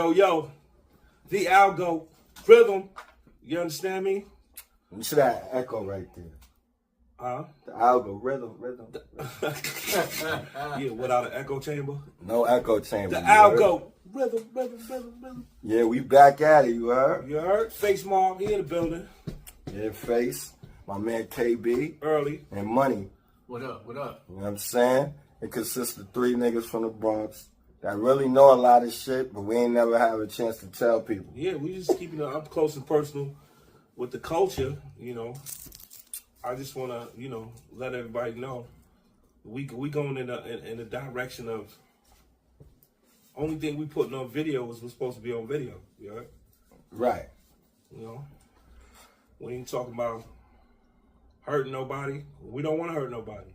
Yo, the ALGA rhythm. You understand me? You should have echo right there. Huh? The ALGA rhythm. Yeah, without an echo chamber. No echo chamber. The ALGA rhythm. Yeah, we back at it, you heard? You heard? Face Mark, he in the building. Yeah, Face. My man KB. Early. And Money. What up? You know what I'm saying? It consists of 3 niggas from the Bronx that really know a lot of shit, but we ain't never have a chance to tell people. Yeah, we just keeping it up close and personal with the culture, you know. I just want to, you know, let everybody know we going in a direction of only thing we putting on video is what's supposed to be on video. You know? Right. You know, we ain't talking about hurting nobody. We don't want to hurt nobody.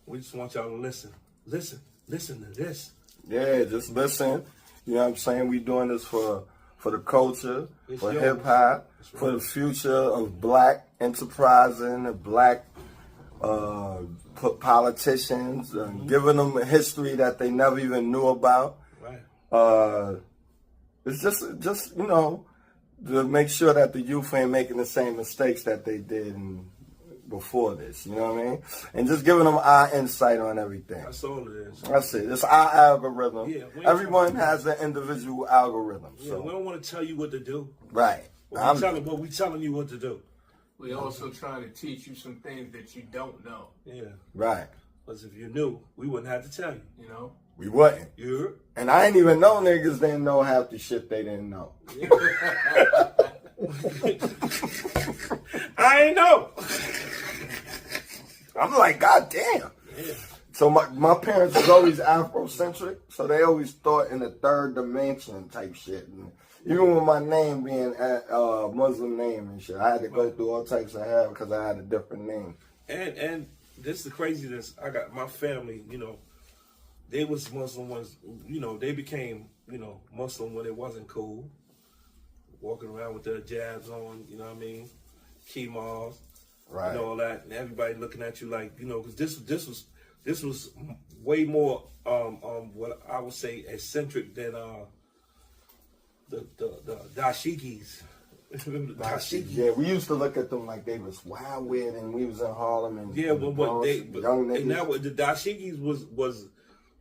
We just want y'all to listen. Listen to this. Yeah, just listen. You know what I'm saying? We doing this for the culture, It's for yours. hip hop, Right. for the future of black enterprising, and black politicians, giving them a history that they never even knew about. Right. It's just you know, to make sure that the youth ain't making the same mistakes that they did before this, you know what I mean? And just giving them our insight on everything. That's all it is. That's it. It's our algorithm. Yeah, everyone has an individual algorithm. Yeah, so. we don't want to tell you what to do. Right. We telling you what to do. We also trying to teach you some things that you don't know. Yeah. Right. Because if you knew, we wouldn't have to tell you. You know? We wouldn't. Yeah. And I ain't even know niggas didn't know half the shit they didn't know. I ain't know. I'm like, God damn. Yeah. So my parents was always Afrocentric, so they always thought in the third dimension type shit. And even with my name being a Muslim name and shit, I had to go through all types of hell because I had a different name. And this is the craziness. I got my family, you know, they was Muslim ones, you know, they became, you know, Muslim when it wasn't cool. Walking around with their jabs on, you know what I mean? Kemals, Right. and all that. And everybody looking at you like, you know, because this was way more what I would say eccentric than the dashikis. Remember the dashikis? Yeah, we used to look at them like they was wild weird, and we was in Harlem and Yeah, but young niggas. and now the dashikis was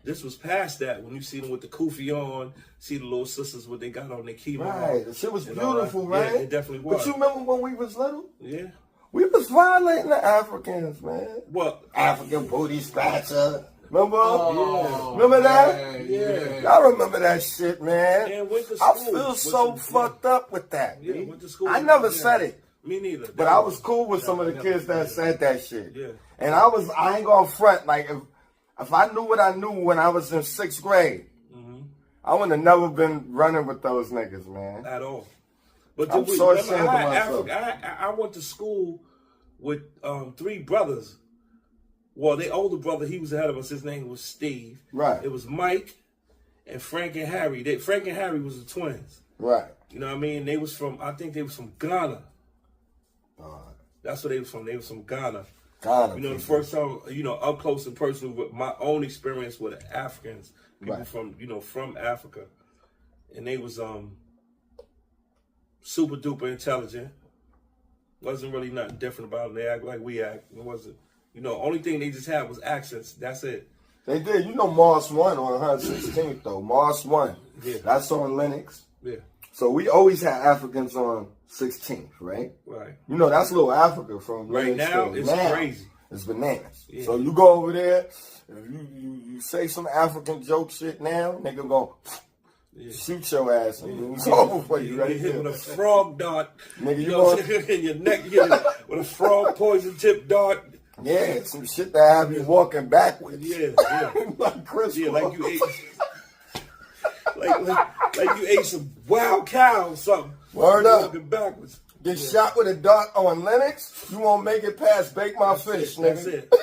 this was past that when you see them with the kufi on, see the little sisters what they got on their keyboard. Right, the shit was beautiful, right? Yeah, it definitely was. But you remember when we was little? Yeah. We was violating the Africans, man. What? African booty scratcher. Remember? Oh, Remember that? Yeah. Y'all remember that shit, man. And went to I school. feel so fucked up with that. Yeah, B. went to school. I never Yeah. said it. Me neither. But I was cool with some of the kids that said that shit. Yeah. And I ain't gonna front, like, if I knew what I knew when I was in 6th grade, I would have never been running with those niggas, man. At all. But I'm so ashamed of myself. I went to school with 3 brothers. Well, their older brother, he was ahead of us. His name was Steve. Right. It was Mike and Frank and Harry. Frank and Harry was the twins. Right. You know what I mean? They was from, I think they was from Ghana. That's where they was from. They was from Ghana. Ghana. You know, the first time, you know, up close and personal with my own experience with Africans, people Right. from, you know, from Africa. And they was super duper intelligent. Wasn't really nothing different about them. They act like we act. It wasn't, you know, only thing they just had was accents. That's it. They did. You know Mars 1 on 116th, though. Mars 1. Yeah. That's on Linux. Yeah. So we always had Africans on 16th, right? Right. You know, that's little Africa from Right Linux now, to it's now. crazy. It's bananas. Yeah. So you go over there, if you say some African joke shit now, nigga gonna shoot your ass and it's over for you right You hit there. with a frog dart. Nigga, you know, gonna- in your neck, you hit it with a frog poison tip dart. Yeah, some shit that have you walking backwards. Yeah. Like Chris. Yeah, like you ate, like you ate some wild cow or something. Word up. Walking backwards. Get shot with a dart on Linux, you won't make it past Bake My Fish, nigga. That's it.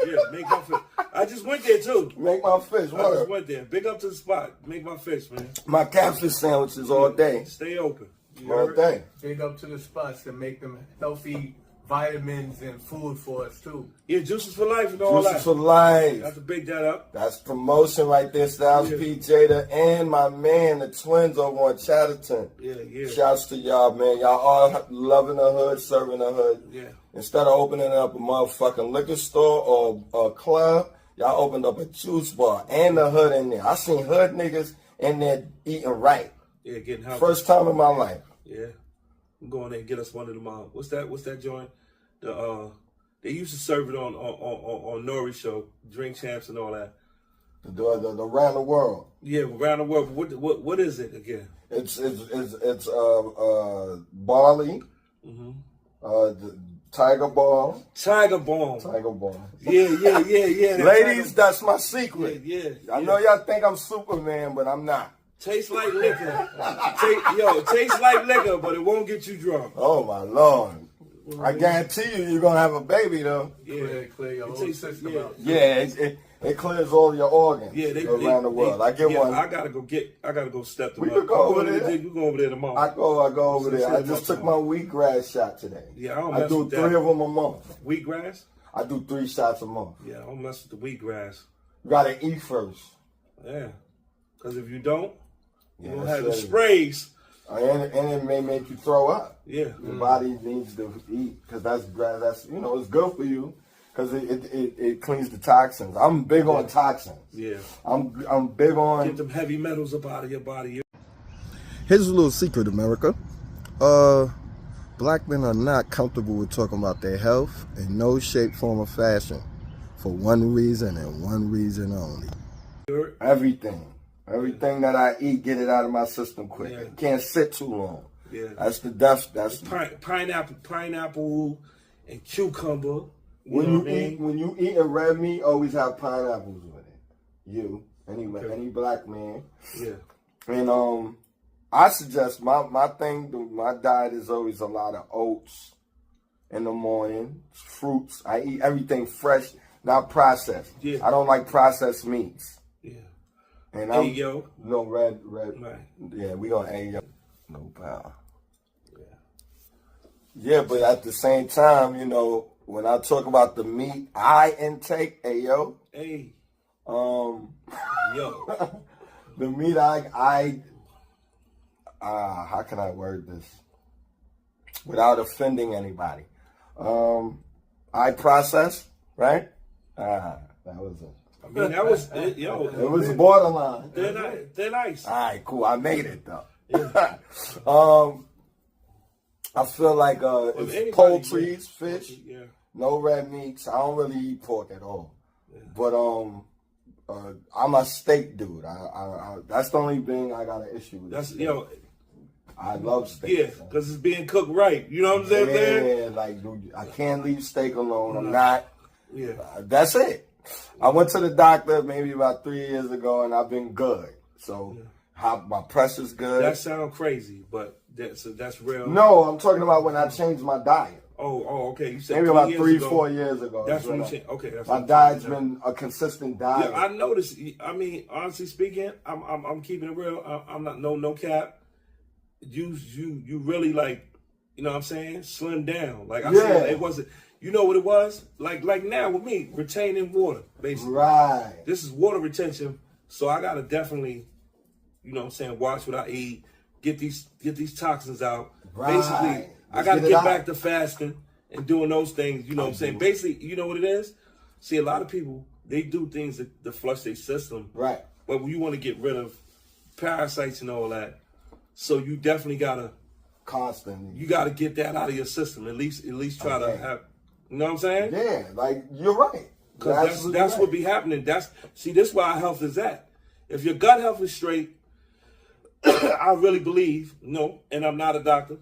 Yeah, make my fish. I just went there too. Make My Fish, I word. just went there. Big up to the spot. Make my fish, man. My catfish sandwiches all day. Stay open. You All heard? day. Big up to the spots that make them healthy vitamins and food for us too. Yeah, juices for life and all Juices that. for life. Got to big that up. That's promotion right there. Styles P. Jada and my man, the twins over on Chatterton. Yeah. Shouts to y'all, man. Y'all all loving the hood, serving the hood. Yeah. Instead of opening up a motherfucking liquor store or a club, y'all opened up a juice bar and the hood in there. I seen hood niggas in there eating right. Yeah, getting healthy. First time in my life. Yeah. I'm going there and get us one of them. What's that joint? They used to serve it on Nori's show, Drink Champs and all that. The around the world. Yeah, around the world. What is it again? It's barley, the Tiger Balm. Tiger Balm. Tiger Balm. Yeah. Ladies, that's my secret. Yeah. I know y'all think I'm Superman, but I'm not. Tastes like liquor. It tastes like liquor, but it won't get you drunk. Oh my Lord. I guarantee you're gonna have a baby though. Yeah, Clear your whole system out. Yeah, it clears all your organs around the world. I get one. I gotta go step them We up. could go over there. We go over there tomorrow. I go over there. I just took my wheatgrass shot today. Yeah, I do 3 of them a month. Wheatgrass? I do 3 shots a month. Yeah, I don't mess with the wheatgrass. You gotta eat first. Yeah, because if you don't, you don't that's have the it. sprays. And it may make you throw up. Yeah. Your body needs to eat because that's it's good for you because it cleans the toxins. I'm big on toxins. Yeah. I'm big on. Get them heavy metals up out of your body. Here's a little secret, America. Black men are not comfortable with talking about their health in no shape, form, or fashion for one reason and one reason only. Everything that I eat, get it out of my system quick. Yeah. It can't sit too long. Yeah. That's the death. That's pineapple and cucumber. when you eat a red meat, always have pineapples with it. Any black man. Yeah. And I suggest my diet is always a lot of oats in the morning, fruits. I eat everything fresh, not processed. Yeah. I don't like processed meats. Yeah. And Ayo. No red. Right. Yeah, we gonna ayo. No power. Yeah, but at the same time, when I talk about the meat I intake, ayo. Hey. Yo. The meat how can I word this without offending anybody? I process, right? That was it. I mean, that was it. It was borderline. They're nice. All right, cool. I made it though. Yeah. I feel like it's poultry, fish, no red meats. I don't really eat pork at all. Yeah. But I'm a steak dude. I that's the only thing I got an issue with. That's I love steak. Yeah, because it's being cooked right. You know what I'm saying? Yeah, like dude, I can't leave steak alone. I'm not. Yeah. That's it. I went to the doctor maybe about 3 years ago, and I've been good. So my pressure's good. That sounds crazy, but that's real. No, I'm talking about when I changed my diet. Oh, okay. You said maybe about 3-4 years ago. That's when you changed. Okay, that's my diet's been a consistent diet. Yeah, I noticed. I mean, honestly speaking, I'm keeping it real. I'm not no cap. You really you know what I'm saying? Slim down. Like I said, it wasn't. You know what it was? Like now with me, retaining water, basically. Right. This is water retention, so I gotta definitely, you know what I'm saying, watch what I eat, get these toxins out. Right. Basically, I gotta get back to fasting and doing those things, you know what I'm saying? Basically, you know what it is? See, a lot of people, they do things to flush their system. Right. But you want to get rid of parasites and all that. So you definitely gotta constantly. You gotta get that out of your system. At least try to have. You know what I'm saying? Yeah, like you're right. Because that's what be happening. This is where our health is at. If your gut health is straight, I really believe, and I'm not a doctor.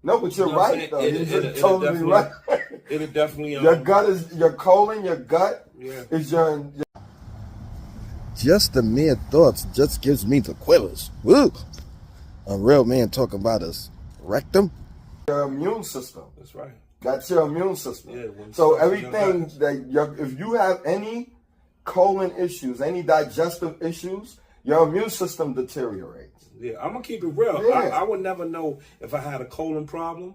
No, but you're right though. You're totally right. right. It'll definitely your gut is your colon, your gut is your just the mere thoughts just gives me the quivers. Woo! A real man talking about his rectum. Your immune system. That's right. That's your immune system. Yeah, so everything if you have any colon issues, any digestive issues, your immune system deteriorates. Yeah, I'm gonna keep it real. Yeah. I would never know if I had a colon problem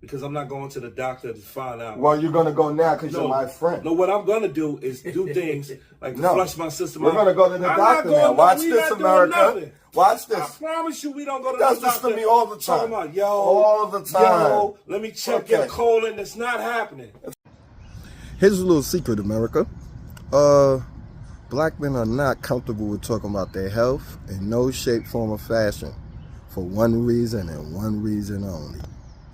because I'm not going to the doctor to find out. Well, you're gonna go now because you're my friend. No, what I'm gonna do is do things like flush my system We're out. gonna go to the doctor now. Watch this, America. Watch this. I promise you, we don't go to That's the this doctor. to me all the time. About, yo, all the time. Yo, let me check your colon. It's not happening. Here's a little secret, America. Black men are not comfortable with talking about their health in no shape, form, or fashion for one reason and one reason only.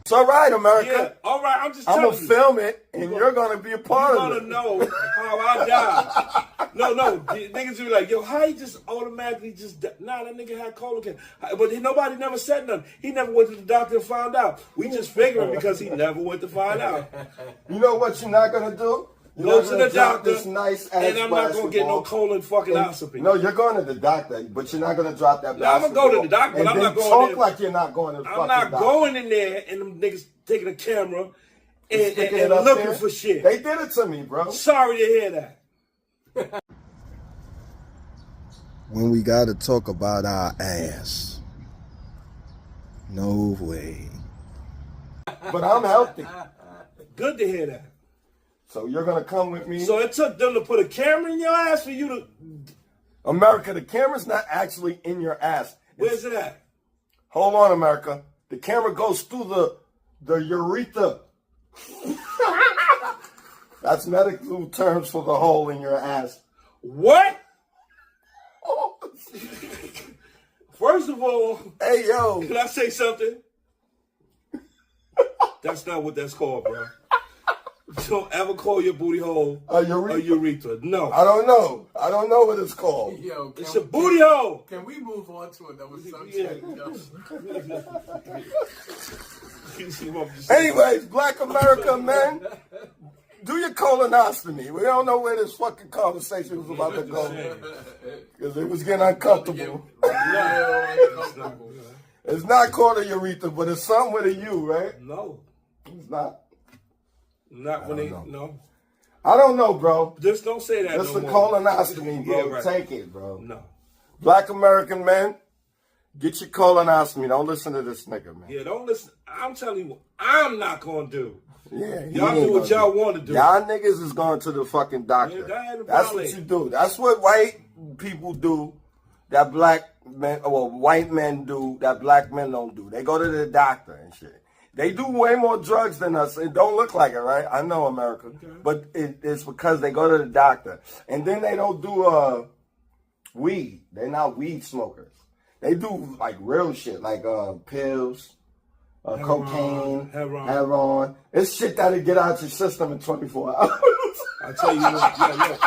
It's all right, America. Yeah, all right. I'm going to film it, and you're going to be a part of it. You're going to know how I died. No. Niggas be like, yo, how he just automatically just died? Nah, that nigga had colon cancer. But nobody never said nothing. He never went to the doctor to find out. We just figuring because he never went to find out. You know what you're not going to do? Go to the doctor, this nice and I'm not going to get no colon fucking oscopy. No, you're going to the doctor, but you're not going to drop that basketball. I'm going to go to the doctor, but I'm not going talk there. Like you're not going to the I'm not doctor. going in there, and them niggas taking a camera and looking there. for shit. They did it to me, bro. Sorry to hear that. When we got to talk about our ass. No way. But I'm healthy. Good to hear that. So you're going to come with me? So it took them to put a camera in your ass for you to... America, the camera's not actually in your ass. Where's it at? Hold on, America. The camera goes through the urethra. That's medical terms for the hole in your ass. What? First of all... Hey, yo. Can I say something? That's not what that's called, bro. Don't ever call your booty hole a urethra. No. I don't know. I don't know what it's called. Yo, it's a booty hole. Can we move on to another subject? Yeah. Anyways, Black America, man, do your colonoscopy. We don't know where this fucking conversation was about to go. Because it was getting uncomfortable. It's not called a urethra, but it's something with a U, right? No. It's not. Not when no. I don't know, bro. Just don't say that. It's a colonoscopy, bro. Yeah, right. Take it, bro. No. Black American men, get your colonoscopy. Don't listen to this nigga, man. Yeah, don't listen. I'm telling you what I'm not gonna do. Yeah, y'all do what y'all want to do. Y'all niggas is going to the fucking doctor. Yeah, that's what you do. That's what white people do. That black men, well, white men do. That black men don't do. They go to the doctor and shit. They do way more drugs than us. It don't look like it, right? I know, America. Okay. But it's because they go to the doctor. And then they don't do weed. They're not weed smokers. They do, like, real shit, like pills, cocaine, heroin. It's shit that'll get out your system in 24 hours. I tell you what, look.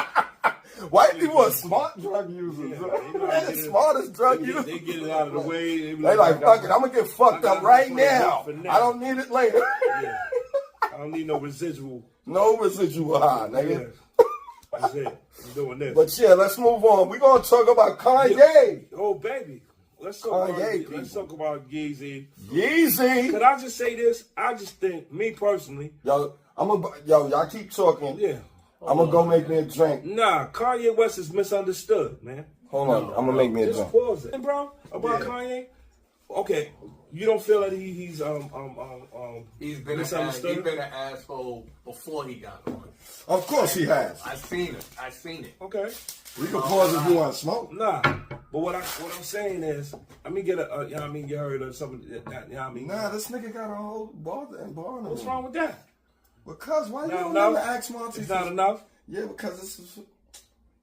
White people are smart drug users. Yeah, they're the smartest drug users. They get it out of the way. They like, fuck it, I'm going to get fucked up right now. I don't need it later. Yeah. I don't need no residual. No residual high, nigga. Yeah. That's it. I'm doing this. But yeah, let's move on. We're going to talk about Kanye. Oh, baby. Let's talk about Yeezy. Yeezy. Could I just say this? I just think, me personally. Yo, y'all keep talking. Yeah. I'm going to go make me a drink. Nah, Kanye West is misunderstood, man. Hold on. I'm going to make me a drink. Just pause it. Bro, about Kanye? Okay, you don't feel that he's been misunderstood? He's been an asshole before he got on. Of course he has. I've seen it. Okay. We can pause if you want to smoke. Nah. But what I'm saying is, let me get a, you know what I mean, you heard of something, you know what I mean? Nah, this nigga got a whole bar in What's wrong with that? Because why you don't ever ask Monty? It's not enough? Yeah, because this is...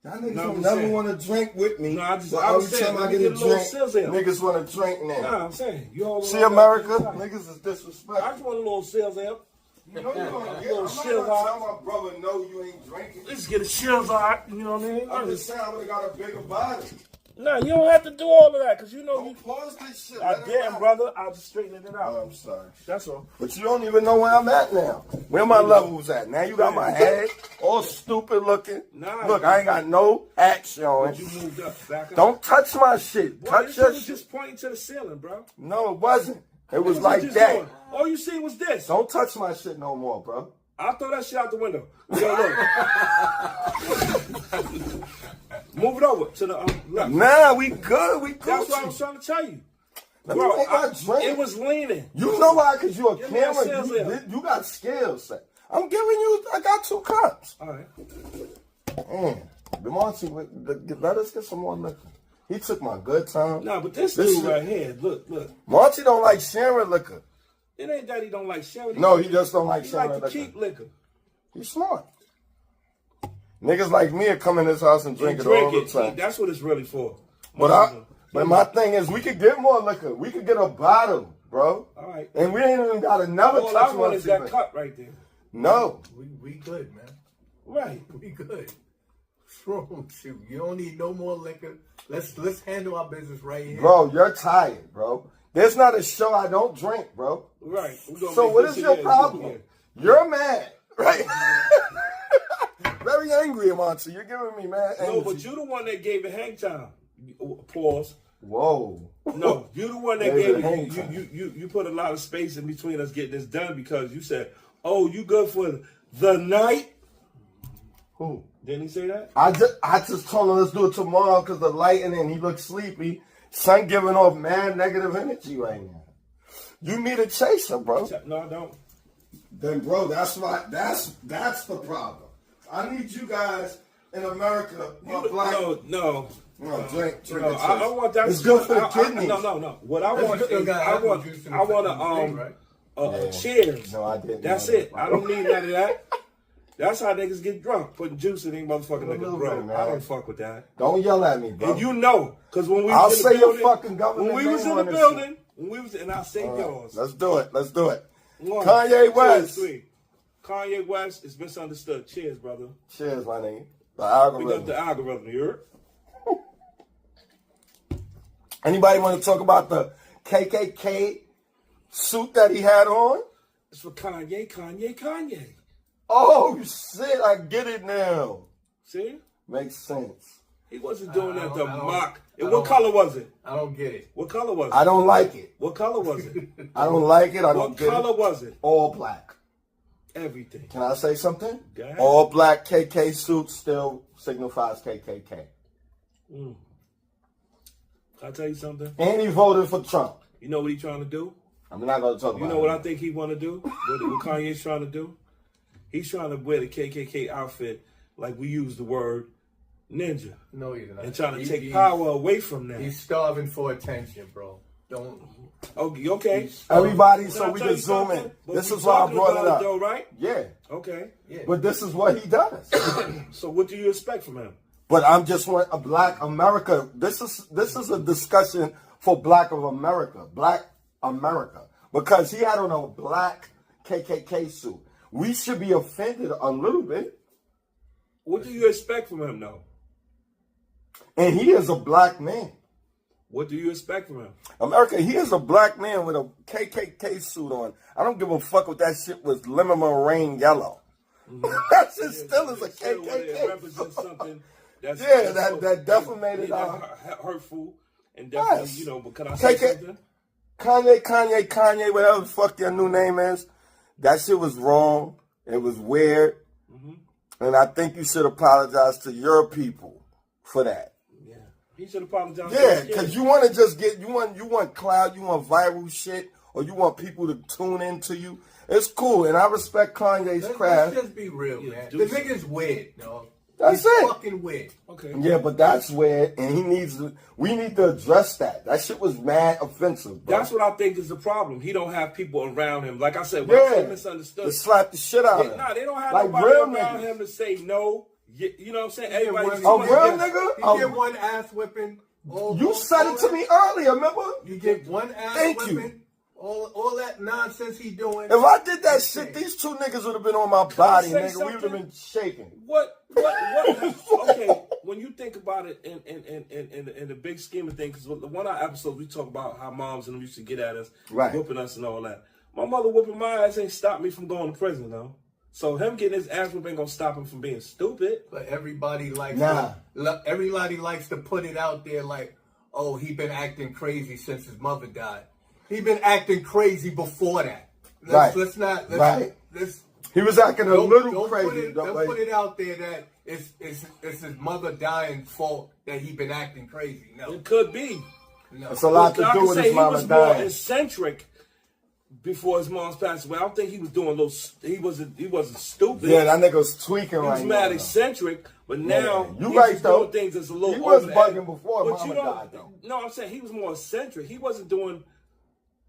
Y'all niggas don't never want to drink with me. No, every time I get a drink, niggas want to drink now. Nah, I'm saying. See, America? Niggas is disrespectful. I just want a little sales amp. You know you're going to get a little shield out. Tell my brother, no, you ain't drinking. Let's get a shield out, you know what I mean? I'm just saying I would have got a bigger body. Nah, you don't have to do all of that, because you know you pause this shit. I didn't, brother. I just straightened it out. Oh, I'm sorry. That's all. But you don't even know where I'm at now. Where my levels at? Now you got my head all stupid looking. Nah, look, I ain't got no action on it. You moved up, back up. Don't touch my shit. Boy, touch your shit. Just pointing to the ceiling, bro. No, it wasn't. It was like that. Doing. All you see was this. Don't touch my shit no more, bro. I'll throw that shit out the window. Yo, look. Move it over to the left. Nah, we good. We good. That's what I was trying to tell you. Let me make my drink. It was leaning. You know why? Because you're a Give me a camera. scissor. You got skills. I'm giving you. I got 2 cups. All right. Monty, let us get some more liquor. He took my good time. No, but this dude right here, look. Monty don't like sharing liquor. It ain't that he don't like sharing. No, he just don't like sharing liquor. liquor. He like to keep liquor. He's smart. Niggas like me come in his house and drink it all the time. That's what it's really for. But my thing is, we could get more liquor. We could get a bottle, bro. All right. And we ain't even got another touch. All I want is that cup right there. No. We good, man. Right. We good. Shoot, you don't need no more liquor. Let's handle our business right here. Bro, you're tired, bro. There's not a show I don't drink, bro. Right. So what is your problem? You're mad, right? Very angry, Monty. You're giving me mad energy. No, but you the one that gave it hang time. Pause. Whoa. No, you the one that gave it. You put a lot of space in between us getting this done because you said, "Oh, you good for the night?" Who? Didn't he say that? I just told him let's do it tomorrow because the lighting and he looks sleepy. Son giving off mad negative energy right now. You need a chaser, bro. No, I don't. Then, bro, that's the problem. I need you guys in America. No, drink. I want that. It's good for the kidneys. No. What I want is I want a cheers. No, I didn't. That's it. I don't need none of that. That's how niggas get drunk, putting juice in these motherfucking niggas, bro. I don't fuck with that. Don't yell at me, bro. And you know, because when we I'll was in say the building, your fucking government when we was in the building, and I'll say yours. Let's do it. One, Kanye West. 2, 3. Kanye West is misunderstood. Cheers, brother. Cheers, my nigga. The algorithm. We got the algorithm, you heard? Anybody want to talk about the KKK suit that he had on? It's for Kanye. Oh, shit, I get it now. See? Makes sense. He wasn't doing that to mock. What color was it? I don't get it. What color was it? I don't like it. What color was it? I don't like it. I don't get it. What color was it? All black. Everything. Can I say something? Go ahead. All black KK suit still signifies KKK. Can I tell you something? And he voted for Trump. You know what he's trying to do? I'm not going to talk about it. You know what I think he want to do? What Kanye's trying to do? He's trying to wear the KKK outfit like we use the word ninja. No, he's not. And trying to take power away from that. He's starving for attention, bro. Don't. Okay. Everybody, so we can zoom in. This is why I brought it up. Though, right? Yeah. Okay. Yeah. But this is what he does. So what do you expect from him? But I'm just want a black America. This is a discussion for black America, because he had on a black KKK suit. We should be offended a little bit. What do you expect from him, though? And he is a black man. What do you expect from him? America, he is a black man with a KKK suit on. I don't give a fuck if that shit was lemon meringue yellow. Mm-hmm. That shit still is a KKK. It represents something that's that definitely hurtful and definitely, yes. But can I say something? Kanye, whatever the fuck your new name is, that shit was wrong. It was weird. Mm-hmm. And I think you should apologize to your people for that. Yeah. He should apologize. Yeah, because you want to just you want cloud, you want viral shit, or you want people to tune into you. It's cool, and I respect Kanye's craft. Let's just be real, man. The nigga's weird, dog. That's He's it. Fucking weird. Okay. Yeah, but that's weird, and we need to address that. That shit was mad offensive, bro. That's what I think is the problem. He don't have people around him. Like I said, when I say misunderstood. To slap the shit out of him. Nah, they don't have like nobody around niggas. him to say no. You know what I'm saying? Everybody. A real nigga? You get one ass whipping. You said it to me earlier, remember? You get one ass whipping. All that nonsense he doing. If I did that shit, these 2 niggas would have been on my body, nigga. We would have been shaking. What? Okay, when you think about it in the big scheme of things, because one of our episodes we talk about how moms and them used to get at us, whooping us and all that. My mother whooping my ass ain't stopped me from going to prison, though. So him getting his ass whooped ain't gonna stop him from being stupid. But everybody likes to put it out there like, oh, he been acting crazy since his mother died. He been acting crazy before that. Let's not. He was acting a little crazy. Don't put it out there that it's his mother dying's fault that he been acting crazy. No, it could be. No. It's a lot Well, I to do can with say his he mama was more dying. eccentric before his mom's passed away. I don't think he was doing a little. He wasn't stupid. Yeah, that nigga was tweaking He was right mad now. eccentric, but now You he's right, just though. doing things that's a little. He was over the bugging edge. before But mama you don't- died, though. No, I'm saying he was more eccentric. He wasn't doing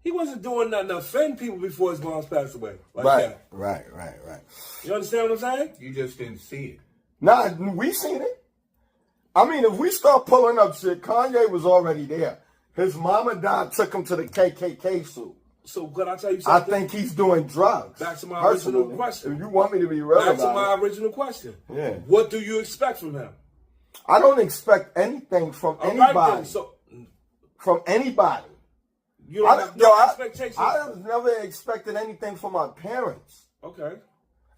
nothing to offend people before his mom's passed away. Like that. Right. You understand what I'm saying? You just didn't see it. Nah, we seen it. I mean, if we start pulling up shit, Kanye was already there. His mama died, took him to the KKK suit. So could I tell you I something? think he's doing drugs. Back to my original personally. question. If you want me to be real Back to about my it, original question. Yeah. What do you expect from him? I don't expect anything from All right, anybody. then. So From anybody. you don't have no expectations. I have never expected anything from my parents. Okay.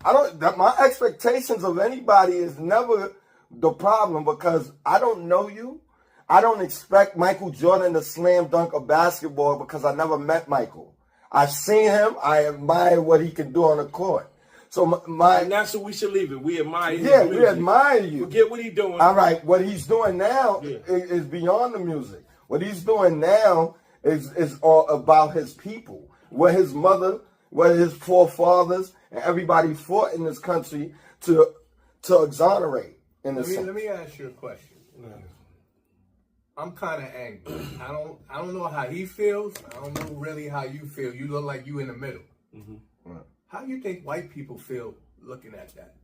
My expectations of anybody is never the problem because I don't know you. I don't expect Michael Jordan to slam dunk a basketball because I never met Michael. I've seen him. I admire what he can do on the court. So And that's what we should leave it. We admire his yeah, music. we admire you. Forget what he's doing. All right, what he's doing now Yeah. is beyond the music. What he's doing now is all about his people. What his mother, what his forefathers, and everybody fought in this country to exonerate. In a sense. Let me ask you a question. I'm kind of angry. I don't know how he feels. I don't know really how you feel. You look like you in the middle. Mm-hmm. How do you think white people feel looking at that?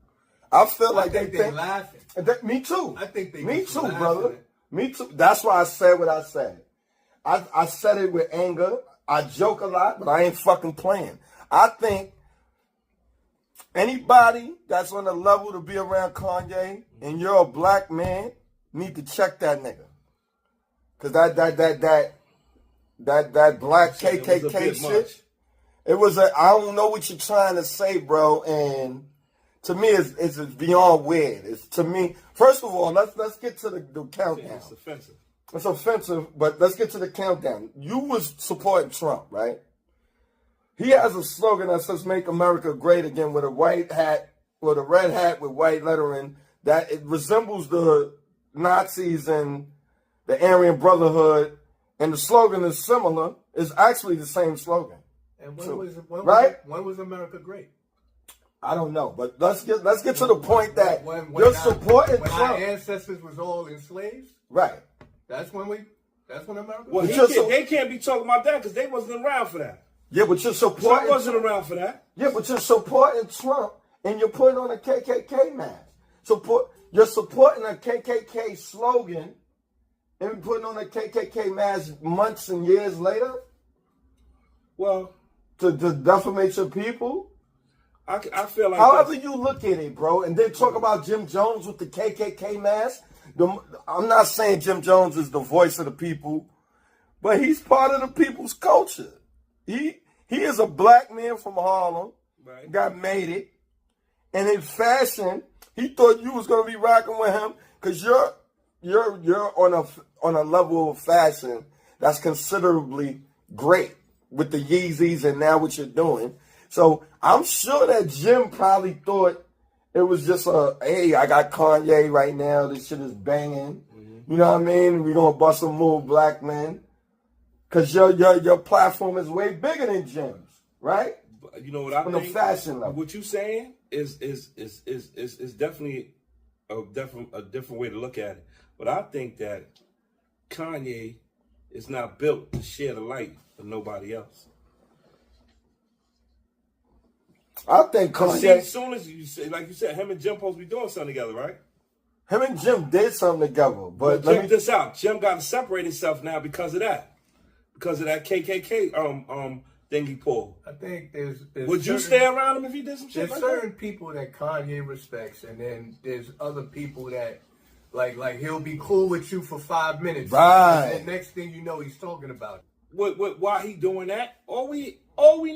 I feel I like think they they're think. laughing. Me too. I think they Me just too, laughing brother. at it. Me too. That's why I said what I said. I said it with anger. I joke a lot, but I ain't fucking playing. I think anybody that's on the level to be around Kanye and you're a black man need to check that nigga. Cause that black KKK shit. It was I don't know what you're trying to say, bro. And to me, it's beyond weird. It's to me. First of all, let's get to the countdown. It's offensive. It's offensive, but let's get to the countdown. You was supporting Trump, right? He has a slogan that says "Make America Great Again" with a white hat, with a red hat with white lettering. That it resembles the Nazis and the Aryan Brotherhood, and the slogan is similar. It's actually the same slogan. And when was America great? I don't know, but let's get to the point that you're supporting when Trump. Our ancestors was all enslaved. Right. That's when America. Well, But they can't be talking about that because they wasn't around for that. Yeah, but you're Trump supporting. wasn't around for that. Yeah, but you're supporting Trump and you're putting on a KKK mask. You're supporting a KKK slogan and putting on a KKK mask months and years later Well, to defamate your people. I feel like However you look at it, bro, and then talk about Jim Jones with the KKK mask. I'm not saying Jim Jones is the voice of the people, but he's part of the people's culture. He is a black man from Harlem, Right. got made it, and in fashion, he thought you was gonna be rocking with him because you're on a level of fashion that's considerably great with the Yeezys and now what you're doing. So I'm sure that Jim probably thought it was just hey, I got Kanye right now. This shit is banging. Mm-hmm. You know what I mean? We're gonna bust a move, black men, because your platform is way bigger than Jim's, right? You know what I On think? the fashion level. What you saying is definitely a different way to look at it. But I think that Kanye is not built to share the light with nobody else. I think See, Kanye, as soon as you say, like you said, him and Jim supposed to be doing something together, right? him and Jim did something together, but Check this out. Jim got to separate himself now because of that KKK thing he pulled. I think there's Would you stay around him if he did some shit There's like certain people that Kanye respects, and then there's other people that like he'll be cool with you for 5 minutes, Right. And the next thing you know, he's talking about that? Why he doing that? All we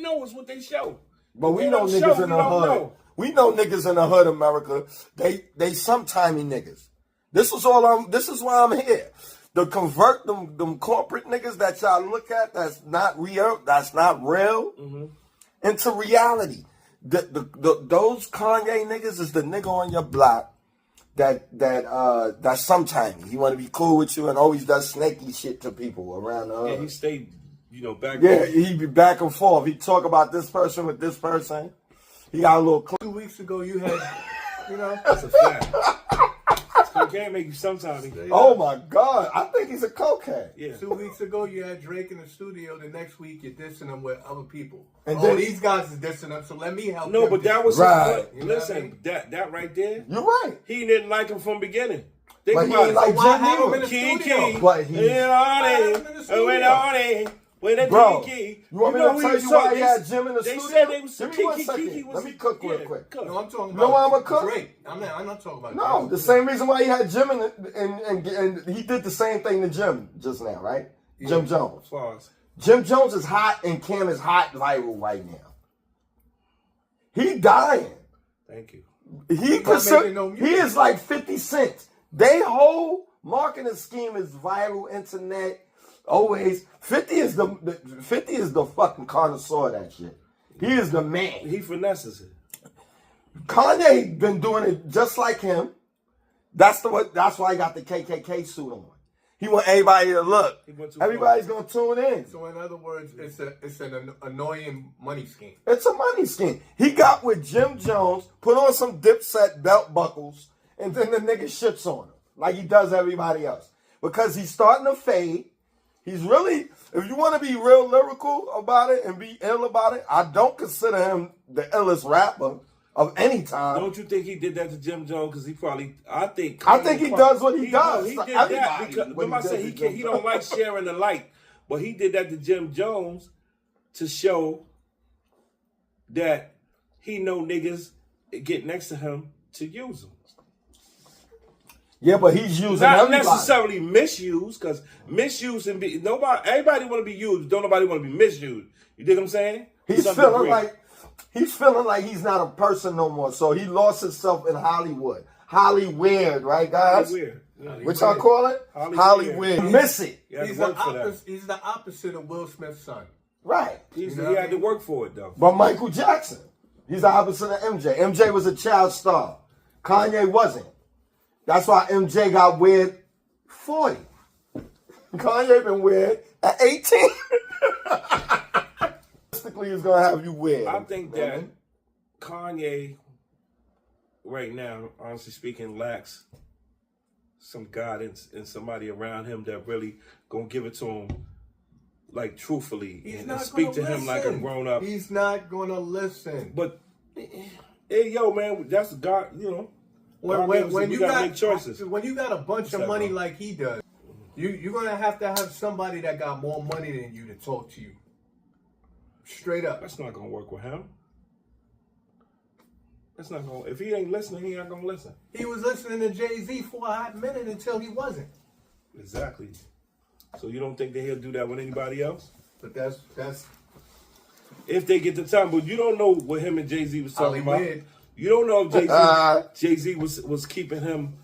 know is what they show. But we They know don't niggas show, in we the don't hood. know. We know niggas in the hood, America. They sometimey niggas. This is why I'm here. To convert them corporate niggas that y'all look at that's not real, Mm-hmm. into reality. Those Kanye niggas is the nigga on your block that's sometime. He want to be cool with you and always does snaky shit to people around the hood. Yeah, he stayed, back. Yeah, he be back and forth. He talk about this person with this person. He got a little. 2 weeks ago, you had, That's a fact. Cocaine make you sometimes. Oh my God, I think he's a cokehead. Yeah. 2 weeks ago, you had Drake in the studio. The next week, you're dissing him with other people. And then, then, these guys is dissing him, so let me help. No, them but that was right. his, listen, that right there. You're right. He didn't like him from the beginning. Think But he about ain't it. like why Jim have him in either. the Key, studio? key. But he- With the Bro, key. you want me to tell you why he had Jim in the They studio? said they was Give me Kiki. 1 second. Kiki was. Let me cook real quick. Cook. No, I'm talking You know about why I'ma cook? Drake. I'm not talking about No, Drake. the same reason why he had Jim in it, and he did the same thing to Jim just now, right? Yeah. Jim Jones. Pause. Jim Jones is hot and Cam is hot viral right now. He dying. Thank you. making no music. He is like 50 Cent. They whole marketing scheme is viral, internet, always. 50 is the fucking connoisseur of that shit. He is the man. He finesses it. Kanye been doing it just like him. That's why he got the KKK suit on. He want everybody to look. Everybody's gonna tune in. So in other words, it's an annoying money scheme. It's a money scheme. He got with Jim Jones, put on some Dipset belt buckles, and then the nigga shits on him like he does everybody else. Because he's starting to fade. He's really, if you want to be real lyrical about it and be ill about it, I don't consider him the illest rapper of any time. Don't you think he did that to Jim Jones? Because he probably, I think he does what he does. He to did that everybody, because, what remember I does said to he Jim he don't Jones. like sharing the light, but he did that to Jim Jones to show that he know niggas get next to him to use him. Yeah, but he's using Not everybody. necessarily misuse, because misuse and everybody want to be used. Don't nobody want to be misused. You dig what I'm saying? He's Some feeling degree. like he's not a person no more. So he lost himself in Hollywood. Hollywood, right, guys? Weird. Which I call it? Hollywood. Miss it. He had He's to work for that. he's the opposite of Will Smith's son. Right. He had to work for it though. But Michael Jackson, he's the opposite of MJ. MJ was a child star. Kanye wasn't. That's why MJ got weird 40. Kanye been weird at 18. Realistically, he's gonna have you weird. I think that Kanye, right now, honestly speaking, lacks some guidance and somebody around him that really gonna give it to him, like truthfully, and speak to him like a grown up. He's not gonna listen. But hey, yo, man, that's God. When you gotta got make choices. when you got a bunch of money like he does, you're gonna have to have somebody that got more money than you to talk to you. Straight up. That's not gonna work with him. That's not gonna. If he ain't listening, he ain't gonna listen. He was listening to Jay-Z for a hot minute until he wasn't. Exactly. So you don't think that he'll do that with anybody else? But that's If they get the time, but you don't know what him and Jay-Z was talking about. Hollywood. You don't know if Jay-Z was keeping him.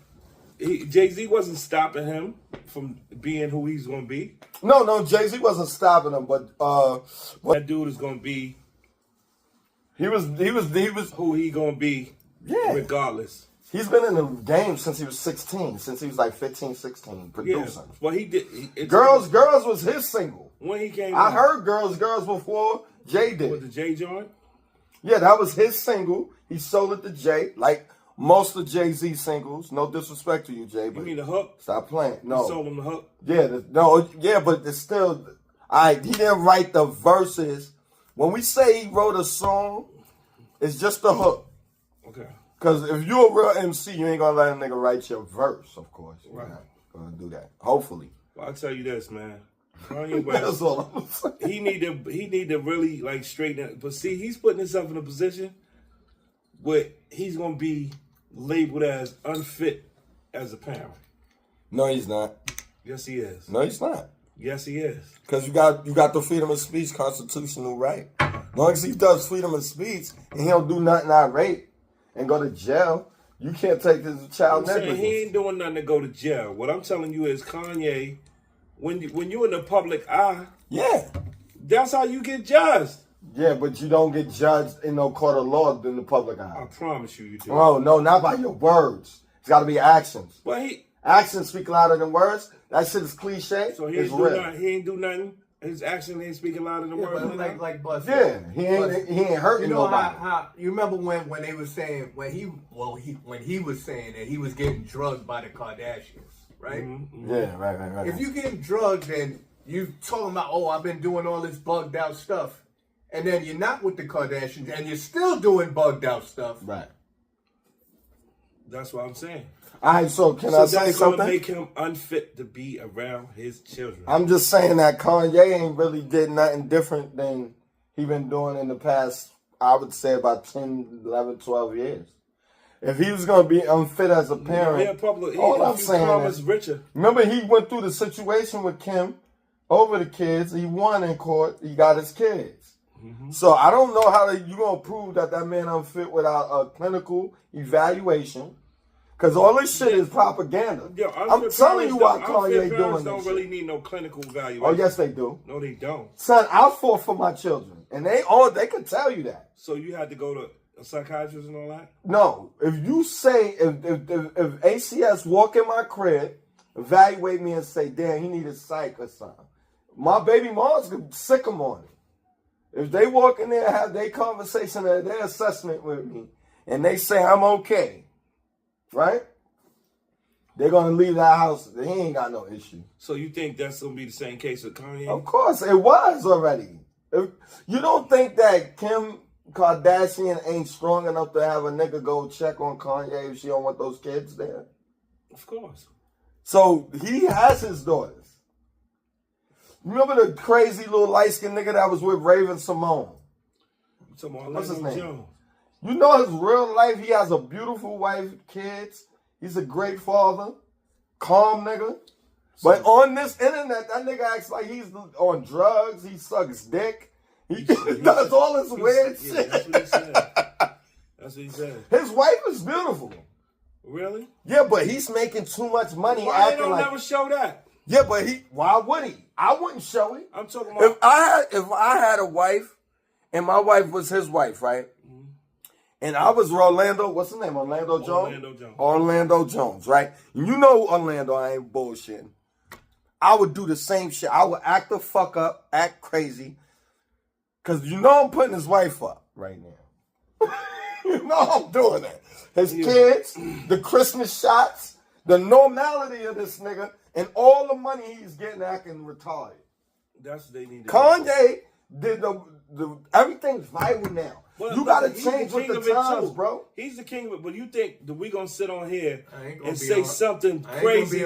Jay-Z wasn't stopping him from being who he's gonna be. No, Jay-Z wasn't stopping him, but That dude is gonna be he was who he gonna be, regardless. he's been in the game since he was 16, since he was like 15, 16, producing. Yeah, but he did. Girls was his single. When he came, I out, heard Girls before Jay did. with the J joint. Yeah, that was his single. He sold it to Jay, like most of Jay-Z singles. No disrespect to you, Jay, You but mean the hook? stop playing. No, You sold him the hook. yeah, but it's still. He didn't write the verses. When we say he wrote a song, it's just the hook. Okay. Because if you're a real MC, you ain't gonna let a nigga write your verse, of course. You're Right. not gonna do that. Hopefully. Well, I'll tell you this, man. Kanye That's West, all I'm saying. he need to really like straighten it. But see, he's putting himself in a position where he's gonna be labeled as unfit as a parent. No, he's not. Yes, he is. No, he's not. Yes, he is. Because you got the freedom of speech constitutional right. As long as he does freedom of speech and he don't do nothing irate and go to jail, you can't take his child I'm saying negligence. he ain't doing nothing to go to jail. What I'm telling you is Kanye, when you're in the public eye, Yeah. that's how you get judged. Yeah, but you don't get judged in no court of law in the public I eye. promise you, you do. Oh, no, not by your words. It's got to be actions. But Actions speak louder than words. That shit is cliche. So it's real. He ain't do nothing. His action ain't speaking louder than words. Like Buzz. Yeah, he ain't hurting nobody. How you remember when they was saying when he was saying that he was getting drugged by the Kardashians, right? Mm-hmm. Yeah, right. If you getting drugged and you talking about, oh, I've been doing all this bugged out stuff, and then you're not with the Kardashians and you're still doing bugged out stuff, right? That's what I'm saying. All right, so can I say something? That's make him unfit to be around his children. I'm just saying that Kanye ain't really did nothing different than he been doing in the past, I would say, about 10, 11, 12 years. If he was going to be unfit as a parent, all I'm saying is, richer. Remember he went through the situation with Kim over the kids. He won in court. He got his kids. Mm-hmm. So I don't know how you going to prove that man unfit without a clinical evaluation. Because all this shit is propaganda. Yo, I'm telling you why Kanye doing this. Don't really need no clinical evaluation. Oh, yes, they do. No, they don't. Son, I fought for my children, and they could tell you that. So you had to go to a psychiatrist and all that? No. If you say, if ACS walk in my crib, evaluate me and say, damn, he needed psych or something, my baby moms could sick him on it. If they walk in there and have their conversation or their assessment with me, and they say I'm okay, right? They're gonna leave that house. He ain't got no issue. So you think that's gonna be the same case with Kanye? Of course, it was already. You don't think that Kim Kardashian ain't strong enough to have a nigga go check on Kanye if she don't want those kids there? Of course. So he has his daughters. Remember the crazy little light-skinned nigga that was with Raven Simone? What's his name? Jones. You know his real life, he has a beautiful wife, kids. He's a great father. Calm nigga. But on this internet, that nigga acts like he's on drugs. He sucks dick. He does all this weird shit. That's what he said. That's what he said. His wife is beautiful. Really? Yeah, but he's making too much money. Why they don't never show that? Yeah, but why would he? I wouldn't show it. I'm talking about if I had a wife and my wife was his wife, right? Mm-hmm. And I was Orlando, what's his name? Orlando Jones? Orlando Jones, right? You know Orlando, I ain't bullshitting. I would do the same shit. I would act the fuck up, act crazy. Cause you know I'm putting his wife up right now. You know I'm doing that. His kids, the Christmas shots, the normality of this nigga, and all the money he's getting acting retarded. That's what they need to Kanye did the everything's viral now. Well, you gotta change with the times, bro. He's the king of it, but you think that we gonna sit on here and say something crazy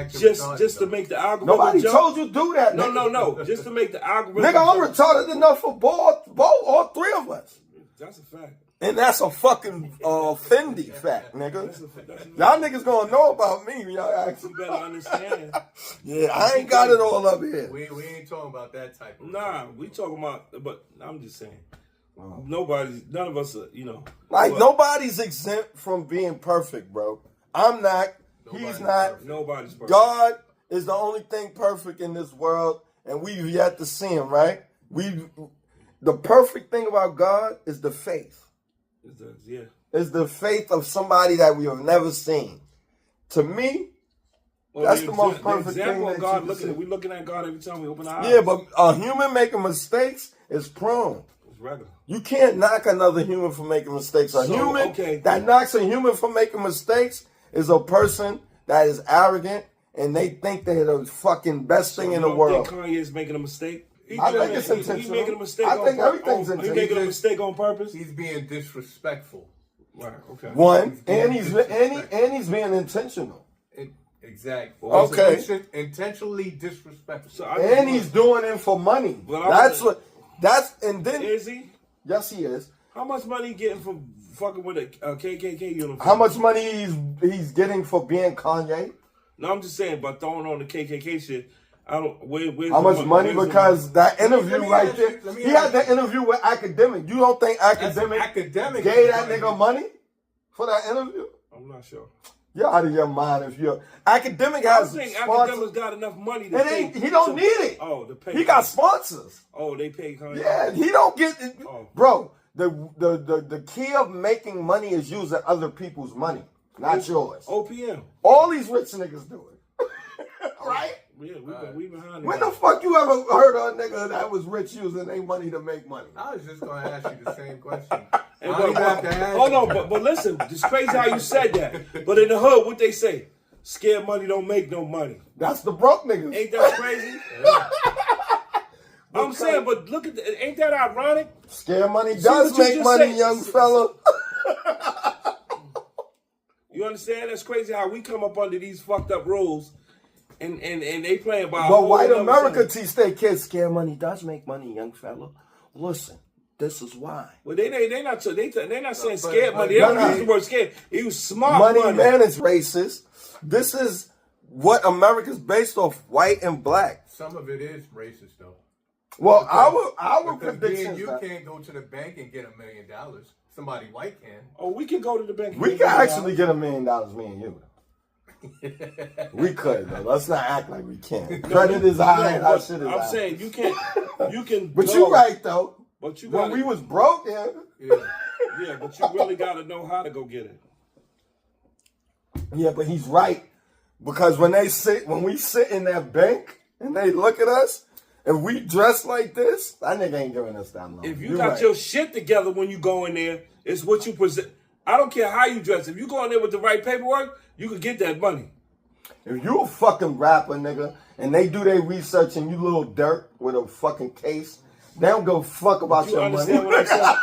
just to make the algorithm Nobody jump? told you do that, nigga. No. Just to make the algorithm nigga, I'm retarded enough for all three of us. That's a fact. And that's a fucking Fendi fact, nigga. Y'all niggas gonna know about me. Y'all actually. You better understand. Yeah, I ain't got it all up here. We ain't talking about that type of thing. We talking about, but I'm just saying. None of us are, nobody's exempt from being perfect, bro. I'm not. He's not. Perfect. Nobody's perfect. God is the only thing perfect in this world, and we've yet to see him, right? The perfect thing about God is the faith. It's the faith of somebody that we have never seen. To me, that's the most perfect thing that God we looking at God every time we open our eyes. Yeah, but a human making mistakes is prone. It's regular. You can't knock another human for making mistakes. That knocks a human for making mistakes is a person that is arrogant and they think they're the fucking best thing in the world. Think Kanye is making a mistake? I think it's intentional. He's making a mistake. I think everything's intentional. He's making a mistake on purpose. He's being disrespectful. Right. Okay. One, and he's being intentional. Exactly. Okay. Intentionally disrespectful. And he's doing it for money. And then is he? Yes, he is. How much money he getting from fucking with a KKK uniform? How much money he's getting for being Kanye? No, I'm just saying, but throwing on the KKK shit. I don't. How much money? Because that interview right there, he had that interview with Academic. You don't think Academic gave that nigga money for that interview? I'm not sure. You're out of your mind if you're Academic has. I think Academic's got enough money to pay. He don't need it. Oh, to pay. He got sponsors. Oh, they pay Kanye. Yeah, he don't get it. Oh. Bro, the key of making money is using other people's money. not yours. OPM. All these rich niggas do it. Right? Yeah, we behind it. When the fuck you ever heard of a nigga that was rich using their money to make money? I was just gonna ask you the same question. Hey, hold on, but listen, it's crazy how you said that. But in the hood, what they say? Scared money don't make no money. That's the broke niggas. Ain't that crazy? I'm saying, but look at ain't that ironic? Scared money See does what you make just money, said? young fella. You understand? That's crazy how we come up under these fucked up rules, and they playing by. But white America teach their kids scared money does make money, young fella. Listen, this is why. Well, they're not saying scared money. They don't use the word scared. It was smart money. Man is racist. This is what America's based off, white and black. Some of it is racist though. Well, our prediction you can't go to the bank and get $1 million. Somebody white can. Oh, we can go to the bank. We can actually get $1 million, me and you. We could though. Let's not act like we can't. Credit is high. Our shit is high. I'm saying you can. But you right though. But you when we was broke, yeah, but you really got to know how to go get it. Yeah, but he's right because when we sit in that bank and they look at us and we dress like this, that nigga ain't giving us that long. If you got your shit together when you go in there, it's what you present. I don't care how you dress. If you go in there with the right paperwork, you can get that money. If you a fucking rapper, nigga, and they do their research and you little dirt with a fucking case, they don't go fuck about your money. You understand what I'm saying?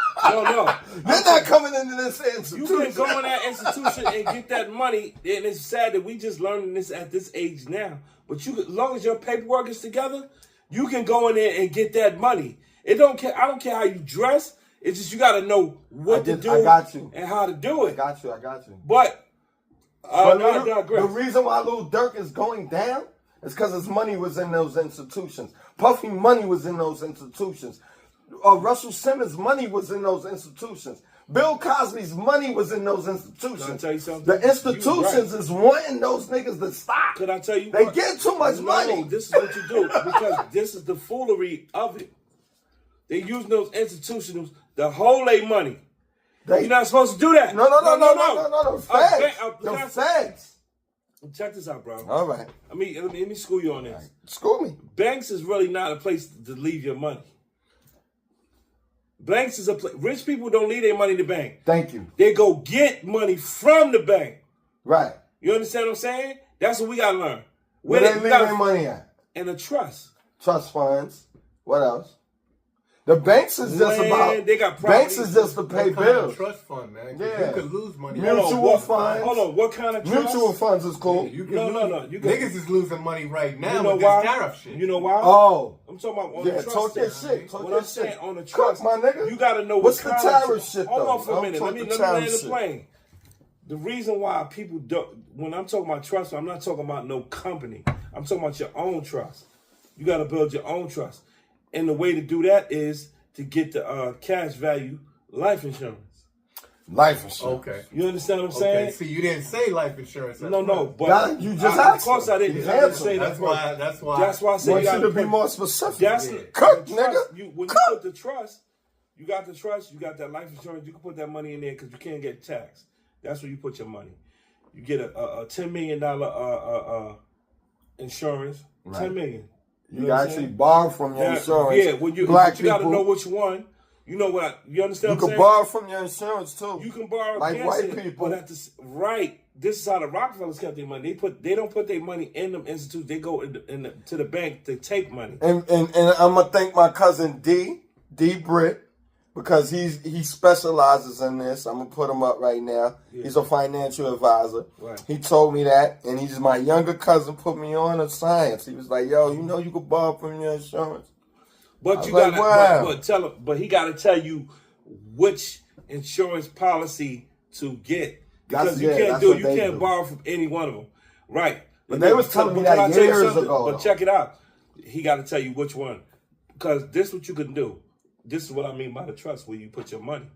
No. They're not coming into this institution. You can go in that institution and get that money, and it's sad that we just learning this at this age now. But as long as your paperwork is together, you can go in there and get that money. I don't care how you dress. It's just you got to know what to do and how to do it. I got you. But the reason why Lil Durk is going down is because his money was in those institutions. Puffy money was in those institutions. Russell Simmons' money was in those institutions. Bill Cosby's money was in those institutions. Can I tell you something? The institutions is wanting those niggas to stop. Could I tell you They get too much money. This is what you do because this is the foolery of it. They use those institutions to hold their money. You're not supposed to do that. No. The feds. Check this out, bro. All right. Let me school you on this. Right. School me. Banks is really not a place to leave your money. Banks is a place. Rich people don't leave their money in the bank. Thank you. They go get money from the bank. Right. You understand what I'm saying? That's what we gotta learn. Where they leave their money at? In a trust. Trust funds. What else? The banks is just about. They got banks is just to pay bills. Trust fund, man. Yeah. You could lose money. Mutual funds. Hold on. What kind of trust? Mutual funds is cool. Yeah, no. Niggas is losing money right now you know with why? this tariff shit. You know why? Oh. I'm talking about on the trust. Talk that shit. What I'm saying on the trust, my nigga. you got to know what's the tariff shit. Hold on for a minute. Let me land the plane. The reason why people don't, when I'm talking about trust, I'm not talking about no company. I'm talking about your own trust. You got to build your own trust, and the way to do that is to get the cash value life insurance. Life insurance. Okay. You understand what I'm saying? See, you didn't say life insurance. No, but you just asked. Of course I didn't. I didn't say that. That's why I said you got to be more specific. That's Cook, nigga. When you put the trust, you got the trust, you got that life insurance. You can put that money in there because you can't get taxed. That's where you put your money. You get a $10 million insurance. Right. $10 million. You actually borrow from your insurance. Yeah, you got to know which one. You know what? You understand? You can borrow from your insurance too. You can borrow like white people. But this is how the Rockefellers kept their money. They don't put their money in them institutes. They go to the bank to take money. And I'm gonna thank my cousin D Britt, because he specializes in this. I'm gonna put him up right now. Yeah. He's a financial advisor. Right. He told me that, and he's my younger cousin. Put me on to science. He was like, "Yo, you know you can borrow from your insurance." But you got to, but he got to tell you which insurance policy to get, because you can't borrow from any one of them, right? But they was telling me that years ago. But check it out, he got to tell you which one, because this is what you can do. This is what I mean by the trust, where you put your money.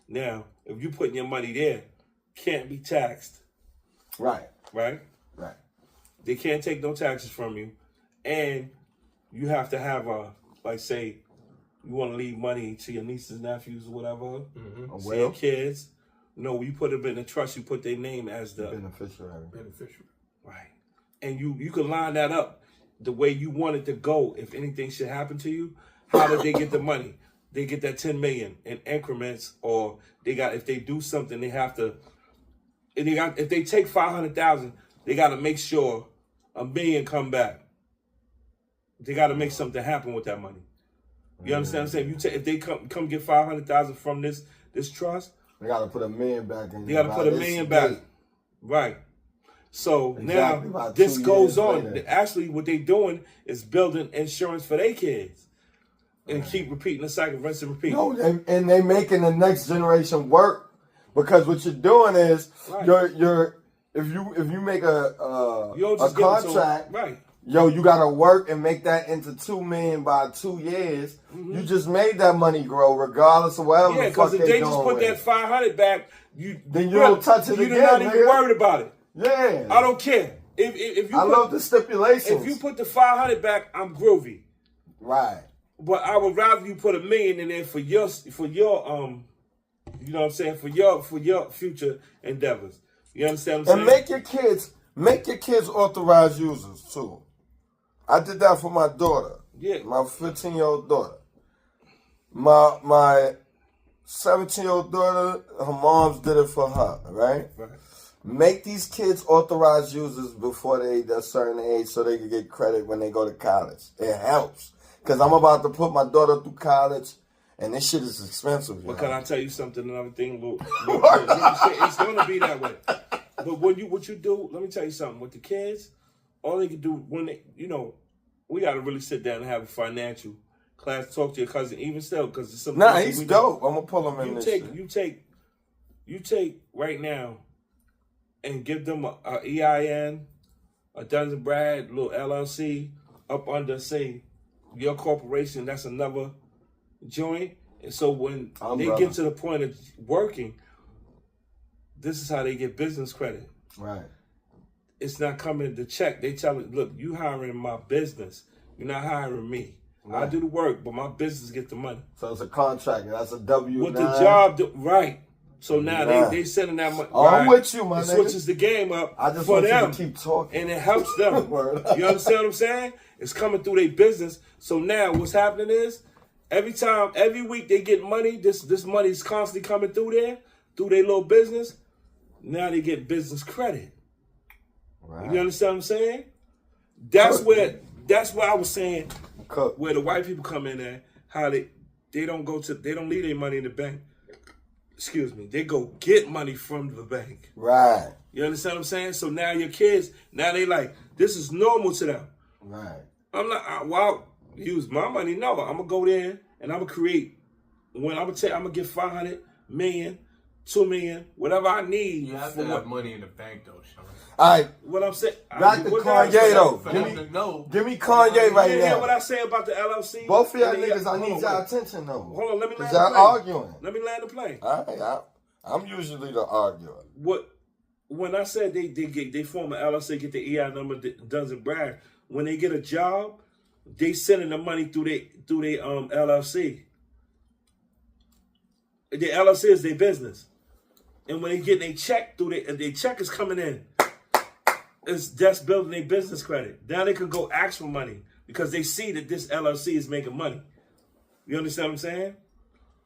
Now, if you putting your money there, can't be taxed. Right. They can't take no taxes from you, and you have to have like say, you want to leave money to your nieces, nephews, or whatever, to your kids. No, when you put them in a trust, you put their name as the beneficiary. Right. And you can line that up the way you want it to go. If anything should happen to you, how did they get the money? They get that 10 million in increments, or if they do something, they have to. If they take 500,000, they got to make sure $1 million come back. They got to make something happen with that money. You understand what I'm saying? If they come get 500,000 from this trust, they got to put $1 million back in. They got to put $1 million back. Right. So now this goes on. Later. Actually, what they doing is building insurance for their kids, and keep repeating the cycle, rinse and repeat. No, and they making the next generation work, because what you're doing is if you make a contract, right. Yo, you gotta work and make that into $2 million by 2 years. Mm-hmm. You just made that money grow, regardless of whatever. Yeah, because if they just put that 500 back, then you don't touch it again. You're not even worried about it. Yeah, I don't care. If you love the stipulations. If you put the 500 back, I'm groovy. Right. But I would rather you put $1 million in there for your you know what I'm saying, for your future endeavors. You understand what I'm saying? And make your kids authorized users too. I did that for my daughter. Yeah. My 15-year-old daughter. My 17-year-old daughter, her mom's did it for her, right? Right. Make these kids authorized users before they're a certain age so they can get credit when they go to college. It helps. Because I'm about to put my daughter through college, and this shit is expensive. But can I tell you something, another thing? It's going to be that way. But what you do, let me tell you something. With the kids, all they can do when they, we got to really sit down and have a financial class, talk to your cousin, even still, because it's something. Nah, he's dope. I'm going to pull him in this shit. You take right now and give them a EIN, a Duns and Brad, little LLC, up under, say, your corporation, that's another joint. And so when they get to the point of working, this is how they get business credit. Right. It's not coming to check. They tell it, look, you hiring my business. You're not hiring me. Right. I do the work, but my business get the money. So it's a contract. That's a W-9. With the job, right. So now they sending that money. Oh, right. I'm with you, my nigga. It switches the game up I just for want them. You to keep talking. And it helps them. You understand what I'm saying? It's coming through their business. So now what's happening is, every week they get money, this money is constantly coming through their little business. Now they get business credit. Right. You understand what I'm saying? That's where I was saying where the white people come in at, how they don't leave their money in the bank. Excuse me. They go get money from the bank. Right. You understand what I'm saying? So now your kids, now they like, this is normal to them. Right. I'm not, well, use my money. No, I'm going to go there and I'm going to create, I'm going to get 500 million, 2 million, whatever I need. You have to have money in the bank though, Sean. All right. What I'm saying. Back to Kanye though. Give me Kanye right now. You hear what I say about the LLC? Both of y'all niggas, I need y'all attention though. Hold on, let me land the plane. Y'all arguing. Let me land the plane. All right, I'm usually the arguer. When I said they form an LLC, get the EI number, Duns and Brad, when they get a job, they sending the money through their LLC. The LLC is their business. And when they get their check their check is coming in, that's building their business credit. Now they can go ask for money because they see that this LLC is making money. You understand what I'm saying?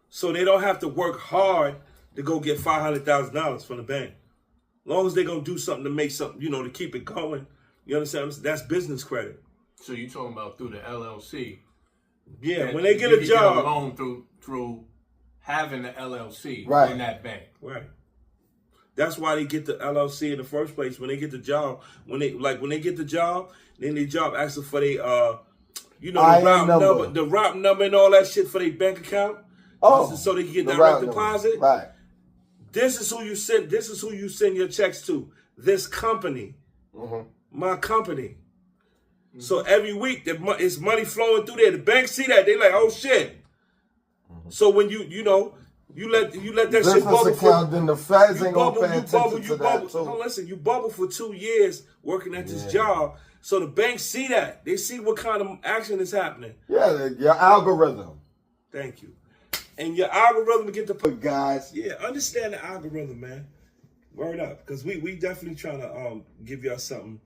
So they don't have to work hard to go get $500,000 from the bank. As long as they're going to do something to make something, to keep it going. You understand? That's business credit. So you talking about through the LLC? Yeah, when they get a job. Get a loan through having the LLC in that bank. Right. That's why they get the LLC in the first place. When they get the job, when they get the job, then the job asks for their, the route number and all that shit for their bank account. Oh, so they can get direct deposit. Right. This is who you send. This is who you send your checks to. This company, my company. Mm-hmm. So every week, it's money flowing through there. The bank see that, they like, oh shit. Mm-hmm. So when you let that shit bubble for, then the feds ain't gonna pay attention to that too. No, listen, you bubble for 2 years working at this job, so the banks see that. They see what kind of action is happening. Yeah, your algorithm. Thank you. and your algorithm get the But guys, yeah, understand the algorithm, man. Word up, because we definitely trying to give y'all something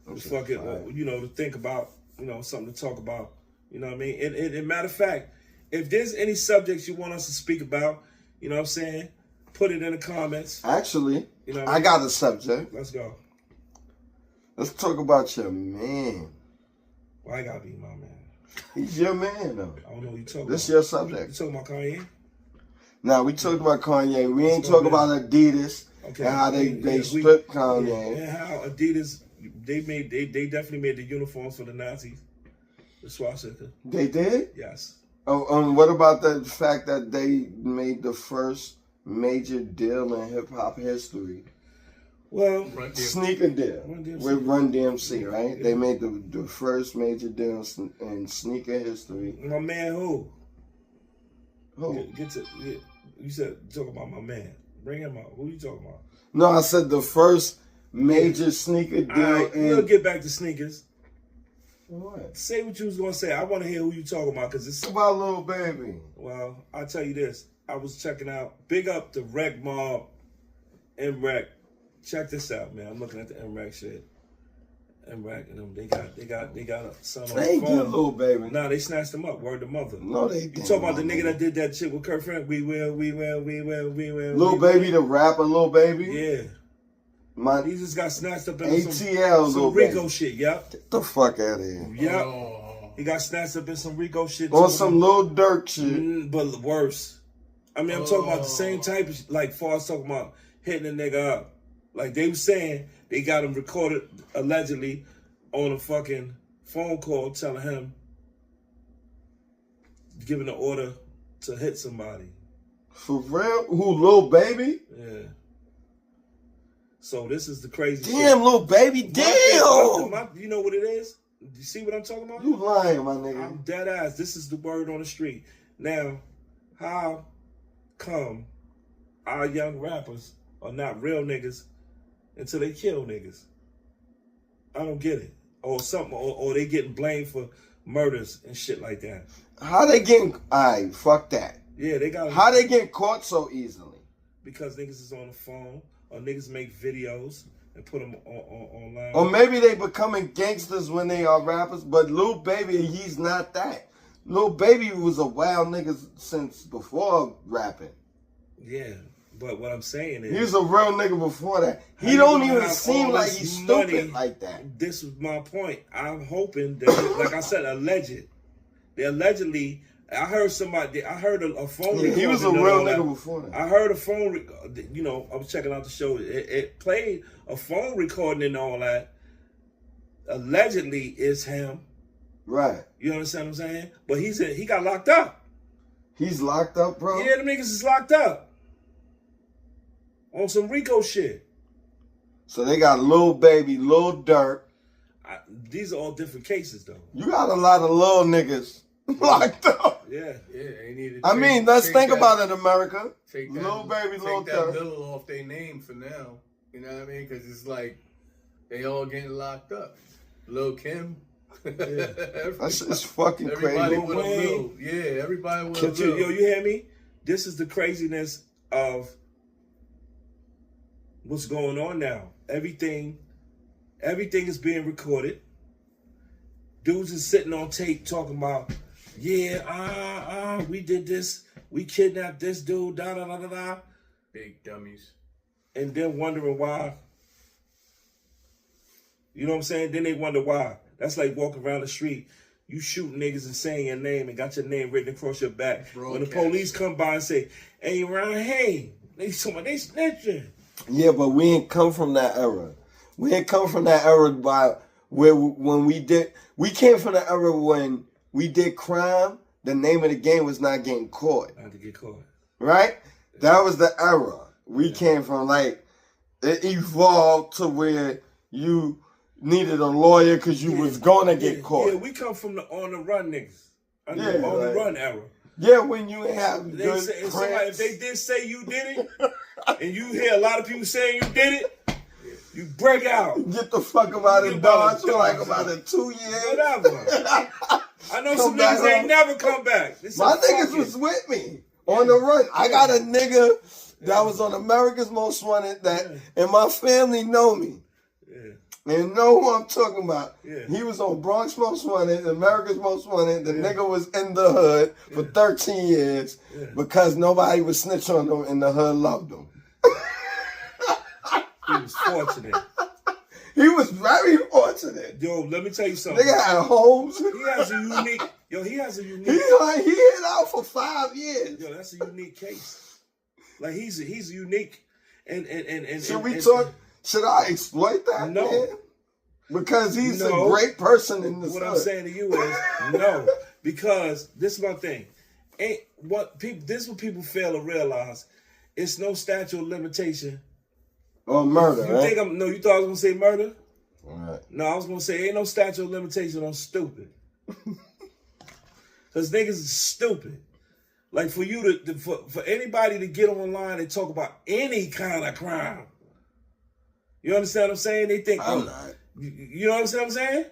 to fucking to think about, something to talk about. You know what I mean? And matter of fact, if there's any subjects you want us to speak about, you know what I'm saying, put it in the comments. Actually, what I got a subject. Let's go. Let's talk about your man. Why I gotta be my man? He's your man, though. I don't know what you talking This about. your subject. You talking about Kanye? Now, we talked about Kanye. We ain't talking about Adidas and how they stripped Kanye. And how Adidas, they definitely made the uniforms for the Nazis. The swastika. They did? Yes. Oh, what about the fact that they made the first major deal in hip-hop history? Well, sneaker deal with Run DMC, right? Yeah. They made the first major deal in sneaker history. My man, who? Who? You said talk about my man. Bring him out. Who you talking about? No, I said the first major sneaker deal. All right, we'll get back to sneakers. What? Say what you was gonna say. I want to hear who you talking about because it's about Lil Baby. Well, I'll tell you this. I was checking out. Big up the Rec Mob, MREC. Check this out, man. I'm looking at the MREC shit. MREC and them, they got a son on the phone. They ain't get Lil Baby. Nah, they snatched him up. Word to mother. No, they didn't. You talking about the nigga that did that shit with Kurt Frank? We will. Lil Baby, the rapper, Lil Baby. Yeah. He just got snatched up in ATL, some Rico shit. Yep. Get the fuck out of here. Yep. He got snatched up in some Rico shit. On some Lil Durk shit. But worse. I mean, I'm talking about the same type of like far as talking about hitting a nigga up. Like they were saying, they got him recorded allegedly on a fucking phone call telling him, giving the order to hit somebody. For real? Who, Lil Baby? Yeah. So this is the crazy Damn, shit. Lil Baby, damn! You know what it is? You see what I'm talking about? You lying, my nigga. I'm dead ass. This is the word on the street. Now, how come our young rappers are not real niggas until they kill niggas? I don't get it. Or something, or they getting blamed for murders and shit like that. How they getting, alright, fuck that. Yeah, they got. How they getting caught so easily? Because niggas is on the phone, or niggas make videos and put them online. Or maybe they becoming gangsters when they are rappers, but Lil Baby, he's not that. Lil Baby was a wild nigga since before rapping. Yeah, but what I'm saying is... He was a real nigga before that. He don't even seem like he's stupid like that. This is my point. I'm hoping that, like I said, they allegedly... I heard a phone recording. He was a real nigga before that. I heard a phone, I was checking out the show. It played a phone recording and all that. Allegedly is him. Right. You understand what I'm saying? But he got locked up. He's locked up, bro? Yeah, the niggas is locked up. On some Rico shit. So they got Lil Baby, Lil Durk. These are all different cases, though. You got a lot of little niggas locked up. Yeah. They need to I mean, let's think about it, America. Lil Baby, Lil Durk. Take that little off their name for now. You know what I mean? Because it's like they all getting locked up. Lil Kim. Yeah. That's just fucking everybody crazy. With a Lil. Yeah, everybody with a Lil. Yo, you hear me? This is the craziness of what's going on now. Everything is being recorded. Dudes is sitting on tape talking about, yeah, we did this, we kidnapped this dude, da da da da da. Big dummies. And then wondering why. You know what I'm saying? Then they wonder why. That's like walking around the street, you shooting niggas and saying your name and got your name written across your back. When the police come by and say, hey, Ron, hey, they snitching. Yeah, but we ain't come from that era. We ain't come from that era when we came from the era when we did crime, the name of the game was not getting caught. Not to get caught. Right? That was the era. We came from, like, it evolved to where you needed a lawyer because you was going to get caught. Yeah, we come from the on the run niggas. On the run era. Yeah, when you have good if they did say you did it, and you hear a lot of people saying you did it, you break out. Get the fuck out of Dodge for like about 2 years. Whatever. I know some niggas ain't never come back. My niggas was with me. On the run. I got a nigga that was on America's Most Wanted and my family know me. Yeah. And know who I'm talking about. Yeah. He was on Bronx Most Wanted, America's Most Wanted. The nigga was in the hood for 13 years because nobody would snitch on him and the hood loved him. He was fortunate. He was very fortunate. Yo, let me tell you something. Nigga had homes. He has a unique. Yo, he has a unique. He hit out for 5 years. Yo, that's a unique case. Like he's unique, and Should we talk? Should I exploit that? No, man? Because he's a great person in this. What I'm saying to you is no, because this is my thing. Ain't what people. This is what people fail to realize. It's no statute of limitation. Or murder. You right? think you thought I was gonna say murder? Right. No, I was gonna say ain't no statute of limitation on stupid. Cause niggas is stupid. Like for you for anybody to get online and talk about any kind of crime. You understand what I'm saying? They think, I'm not. You understand what I'm saying?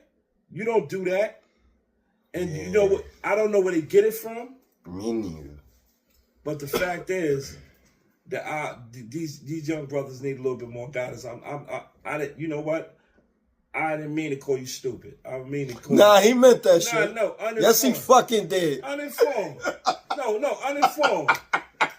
You don't do that. And you know what? I don't know where they get it from. Me neither. But the fact is that these young brothers need a little bit more guidance. I didn't. You know what? I didn't mean to call you stupid. I mean to call. Nah, he meant that shit. No, uninformed. Yes, he fucking did. Uninformed. No, uninformed.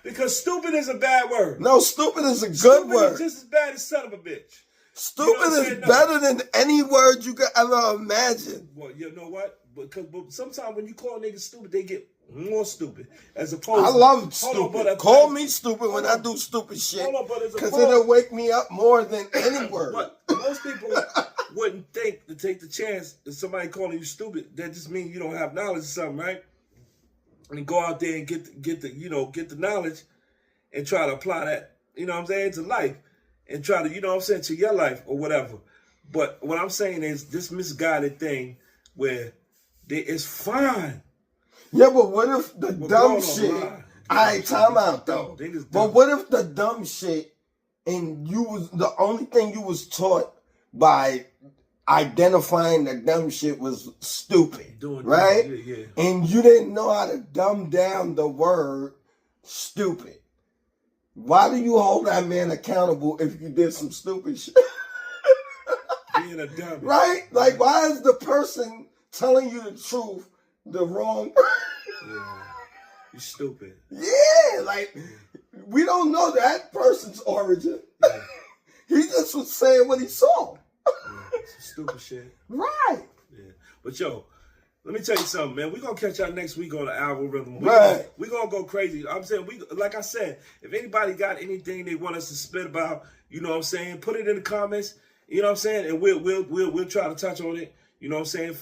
Because stupid is a bad word. No, stupid is a good Stupid word. is just as bad as son of a bitch. Stupid is better than any word you could ever imagine. Well, you know what? But sometimes when you call niggas stupid, they get more stupid. As opposed I to, love stupid. Call me stupid when I do stupid shit. Because it'll wake me up more than any word. But most people wouldn't think to take the chance that somebody calling you stupid. That just means you don't have knowledge of something, right? And go out there and get the knowledge and try to apply that, you know what I'm saying, to life. And try to, you know what I'm saying, to your life or whatever. But what I'm saying is this misguided thing where it's fine. Yeah, but what if the dumb shit... Alright, time out though. But what if the dumb shit and you was the only thing you was taught by identifying the dumb shit was stupid, right? Yeah. And you didn't know how to dumb down the word stupid. Why do you hold that man accountable if you did some stupid shit? Being a dummy. Right? Like, why is the person telling you the truth the wrong Yeah. You stupid. Yeah, like, we don't know that person's origin. Yeah. He just was saying what he saw. Yeah. Some stupid shit. Right. Yeah. But yo, let me tell you something, man. We're going to catch y'all next week on the algorithm. Right. We're going to go crazy. I'm saying, like I said, if anybody got anything they want us to spit about, you know what I'm saying, put it in the comments, you know what I'm saying, and we'll try to touch on it, you know what I'm saying,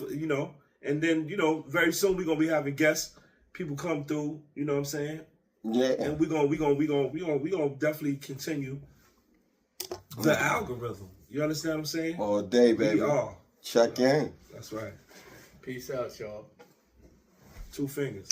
and then, very soon we're going to be having guests, people come through, you know what I'm saying? Yeah. And we're going to definitely continue the algorithm. You understand what I'm saying? All day, baby. We are. Check in. That's right. Peace out, y'all. 2 fingers.